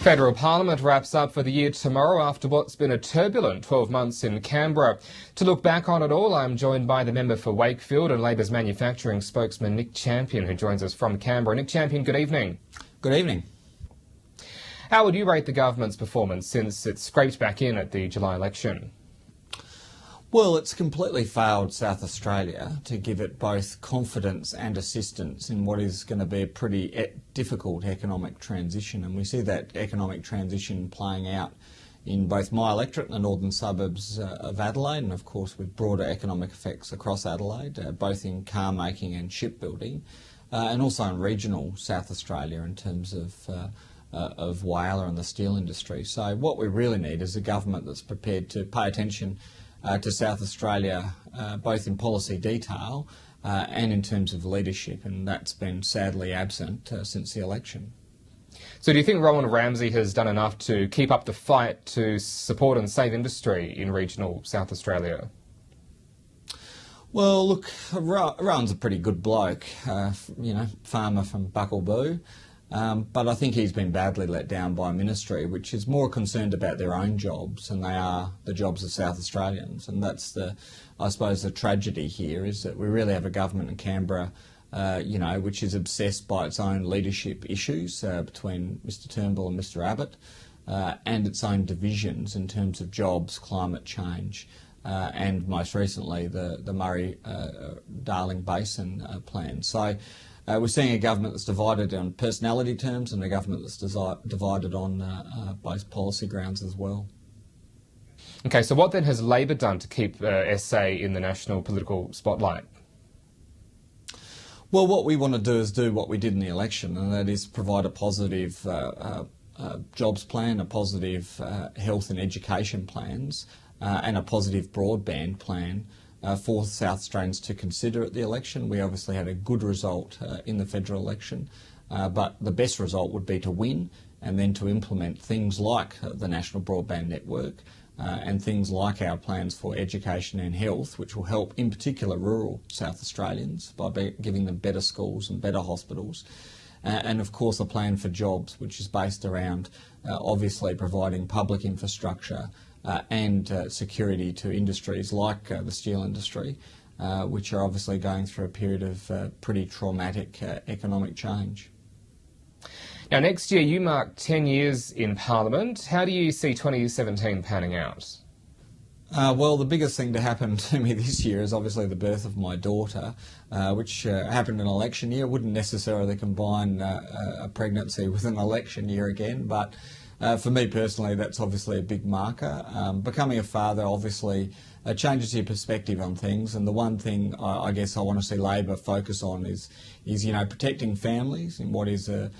Federal Parliament wraps up for the year tomorrow after what's been a turbulent 12 months in Canberra. To look back on it all, I'm joined by the member for Wakefield and Labor's manufacturing spokesman Nick Champion, who joins us from Canberra. Nick Champion, good evening. Good evening. How would you rate the government's performance since it scraped back in at the July election? Well, it's completely failed South Australia to give it both confidence and assistance in what is going to be a pretty difficult economic transition. And we see that economic transition playing out in both my electorate and the northern suburbs of Adelaide, and of course with broader economic effects across Adelaide, both in car making and shipbuilding, and also in regional South Australia in terms of Whaler and the steel industry. So what we really need is a government that's prepared to pay attention to South Australia, both in policy detail and in terms of leadership, and that's been sadly absent since the election. So do you think Rowan Ramsey has done enough to keep up the fight to support and save industry in regional South Australia? Well, look, Rowan's a pretty good bloke, farmer from Buckleboo. But I think he's been badly let down by a ministry which is more concerned about their own jobs than they are the jobs of South Australians. And that's I suppose, the tragedy here is that we really have a government in Canberra, which is obsessed by its own leadership issues between Mr Turnbull and Mr Abbott, and its own divisions in terms of jobs, climate change, and most recently the Murray-Darling Basin plan. So we're seeing a government that's divided on personality terms and a government that's divided on both policy grounds as well. Okay, so what then has Labor done to keep SA in the national political spotlight? Well, what we want to do is do what we did in the election, and that is provide a positive jobs plan, a positive health and education plans, and a positive broadband plan for South Australians to consider at the election. We obviously had a good result in the federal election, but the best result would be to win and then to implement things like the National Broadband Network and things like our plans for education and health, which will help in particular rural South Australians by giving them better schools and better hospitals. And of course a plan for jobs, which is based around obviously providing public infrastructure and security to industries like the steel industry, which are obviously going through a period of pretty traumatic economic change. Now, next year you mark 10 years in Parliament. How do you see 2017 panning out? Well, the biggest thing to happen to me this year is obviously the birth of my daughter, which happened in an election year. Wouldn't necessarily combine a pregnancy with an election year again, but for me personally, that's obviously a big marker. Becoming a father obviously changes your perspective on things, and the one thing I guess I want to see Labor focus on is protecting families in what is a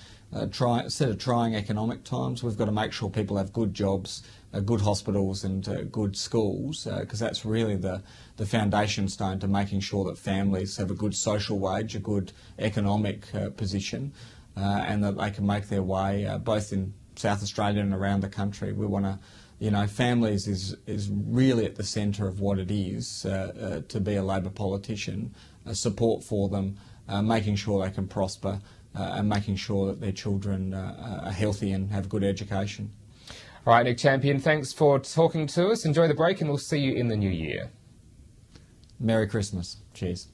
set of trying economic times. We've got to make sure people have good jobs, good hospitals and good schools, because that's really the foundation stone to making sure that families have a good social wage, a good economic position, and that they can make their way both in South Australia and around the country. We want to, families is really at the centre of what it is to be a Labor politician, support for them, making sure they can prosper, and making sure that their children are healthy and have good education. All right, Nick Champion, thanks for talking to us. Enjoy the break and we'll see you in the new year. Merry Christmas. Cheers.